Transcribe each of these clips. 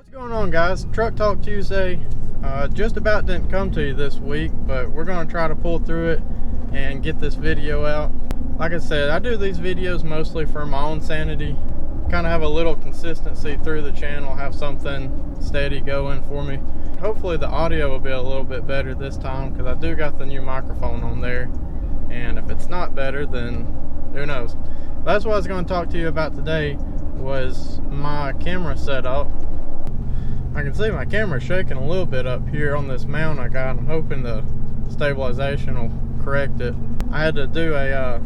What's going on, guys? Truck Talk Tuesday. Just about didn't come to you this week, but we're going to try to pull through it and get this video out. Like I said, I do these videos mostly for my own sanity. Kind of have a little consistency through the channel, have something steady going for me. Hopefully the audio will be a little bit better this time, because I do got the new microphone on there. And if it's not better, then who knows. That's what I was going to talk to you about today, was my camera setup. I can see my camera shaking a little bit up here on this mount I got. I'm hoping the stabilization will correct it. I had to do a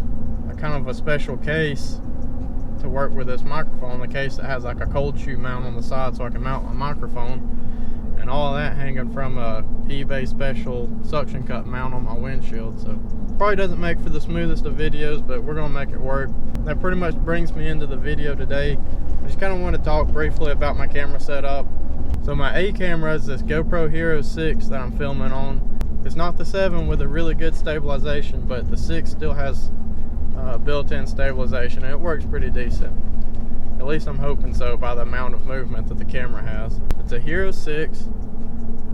kind of a special case to work with this microphone, a case that has like a cold shoe mount on the side so I can mount my microphone, and all of that hanging from a eBay special suction cup mount on my windshield. So probably doesn't make for the smoothest of videos, but we're gonna make it work. That pretty much brings me into the video today. I just kind of want to talk briefly about my camera setup. So my A camera is this GoPro Hero 6 that I'm filming on. It's not the 7 with a really good stabilization, but the 6 still has built-in stabilization, and it works pretty decent. At least I'm hoping so by the amount of movement that the camera has. It's a Hero 6.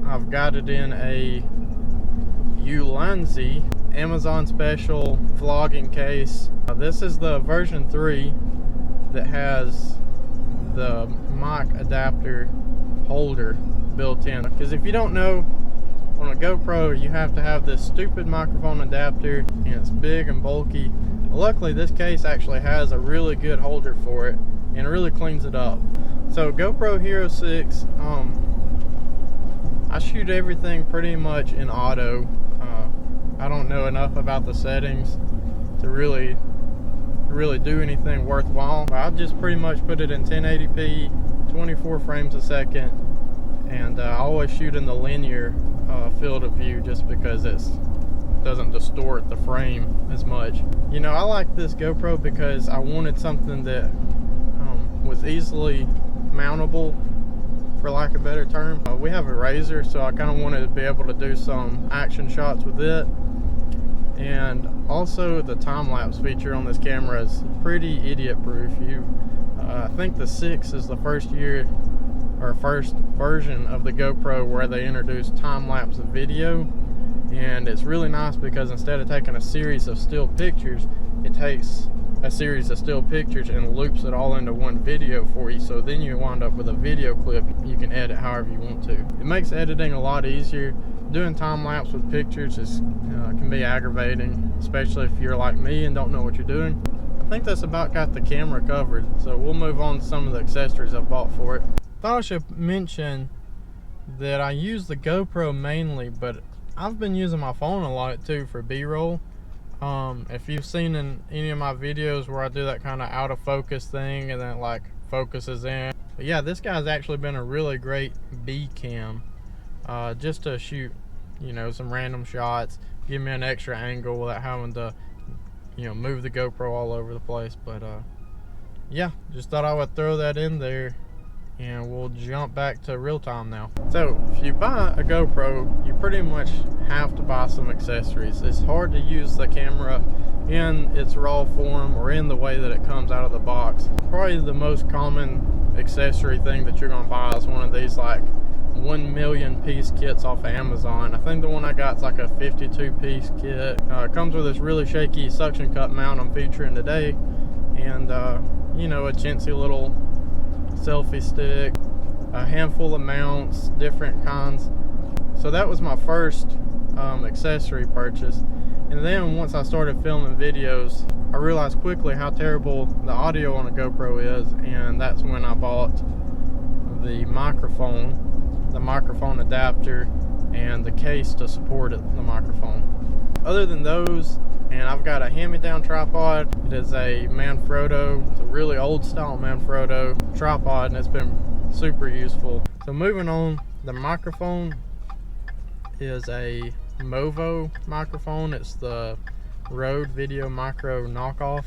I've got it in a Ulanzi Amazon special vlogging case. This is the version 3 that has the mic adapter holder built in, because if you don't know, on a GoPro you have to have this stupid microphone adapter, and it's big and bulky. Luckily this case actually has a really good holder for it, and it really cleans it up. So GoPro Hero 6, I shoot everything pretty much in auto. I don't know enough about the settings to really do anything worthwhile. I just pretty much put it in 1080p, 24 frames a second, and I always shoot in the linear field of view just because it doesn't distort the frame as much. You know, I like this GoPro because I wanted something that was easily mountable, for lack of a better term. We have a Razor, so I kind of wanted to be able to do some action shots with it. And also the time-lapse feature on this camera is pretty idiot-proof. I think the 6 is the first version of the GoPro where they introduced time-lapse video, and it's really nice because instead of taking a series of still pictures, it takes a series of still pictures and loops it all into one video for you, so then you wind up with a video clip you can edit however you want to. It makes editing a lot easier. Doing time-lapse with pictures can be aggravating, especially if you're like me and don't know what you're doing. I think that's about got the camera covered, so we'll move on to some of the accessories I've bought for it. Thought I should mention that I use the GoPro mainly, but I've been using my phone a lot too for B-roll. If you've seen in any of my videos where I do that kind of out of focus thing and then it like focuses in. But yeah, this guy's actually been a really great B cam, just to shoot, you know, some random shots, give me an extra angle without having to, you know, move the GoPro all over the place. But yeah, just thought I would throw that in there, and we'll jump back to real time now. So if you buy a GoPro, you pretty much have to buy some accessories. It's hard to use the camera in its raw form or in the way that it comes out of the box. Probably the most common accessory thing that you're gonna buy is one of these like 1 million piece kits off of Amazon. I think the one I got is like a 52 piece kit. It comes with this really shaky suction cup mount I'm featuring today, and you know, a chintzy little selfie stick, a handful of mounts, different kinds. So that was my first accessory purchase. And then once I started filming videos, I realized quickly how terrible the audio on a GoPro is, and that's when I bought the microphone adapter, and the case to support it, the microphone. Other than those, and I've got a hand-me-down tripod. It is a Manfrotto. It's a really old style Manfrotto tripod, and it's been super useful. So moving on, the microphone is a Movo microphone. It's the Rode Video Micro knockoff,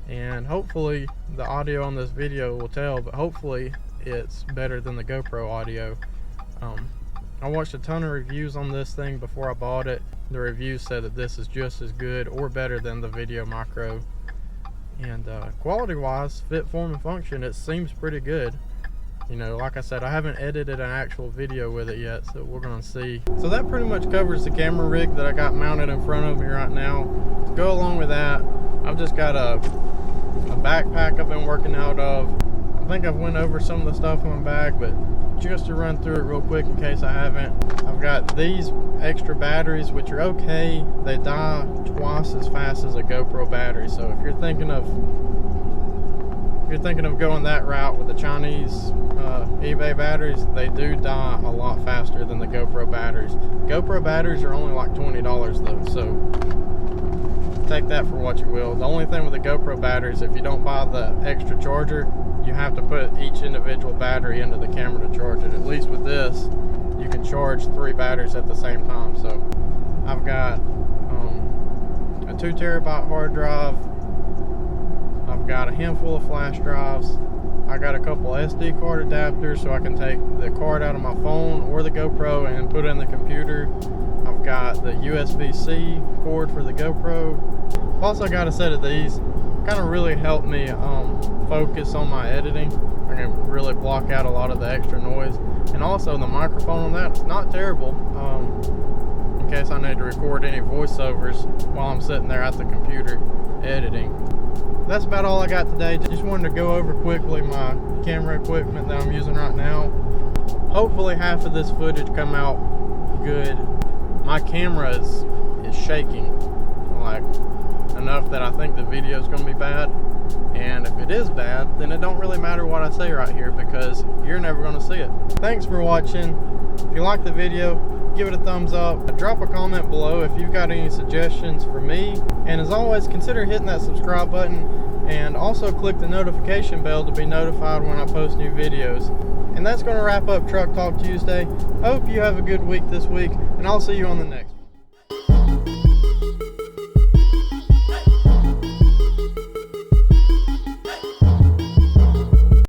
and hopefully the audio on this video will tell, but hopefully it's better than the GoPro audio. I watched a ton of reviews on this thing before I bought it. The reviews said that this is just as good or better than the Video Micro. And quality wise, fit, form, and function, it seems pretty good. you know, like I said, I haven't edited an actual video with it yet, so we're gonna see. So that pretty much covers the camera rig that I got mounted in front of me right now. To go along with that, I've just got a backpack I've been working out of. I think I've went over some of the stuff in my bag, but just to run through it real quick in case I haven't, I've got these extra batteries, which are okay. They die twice as fast as a GoPro battery, so if you're thinking of going that route with the Chinese eBay batteries, they do die a lot faster than the GoPro batteries. GoPro batteries are only like $20 though, so take that for what you will. The only thing with the GoPro batteries, if you don't buy the extra charger, you have to put each individual battery into the camera to charge it. At least with this, you can charge 3 batteries at the same time. So I've got a 2 terabyte hard drive. I've got a handful of flash drives. I got a couple SD card adapters so I can take the card out of my phone or the GoPro and put it in the computer. I've got the USB-C cord for the GoPro. I've also got a set of these. Kind of really helped me focus on my editing. I can really block out a lot of the extra noise. And also the microphone on that, it's not terrible. In case I need to record any voiceovers while I'm sitting there at the computer editing. That's about all I got today. Just wanted to go over quickly my camera equipment that I'm using right now. Hopefully half of this footage come out good. My camera is shaking like enough that I think the video is going to be bad. And if it is bad, then it don't really matter what I say right here because you're never going to see it. Thanks for watching. If you like the video, give it a thumbs up. Drop a comment below if you've got any suggestions for me. And as always, consider hitting that subscribe button and also click the notification bell to be notified when I post new videos. And that's going to wrap up Truck Talk Tuesday. I hope you have a good week this week, and I'll see you on the next.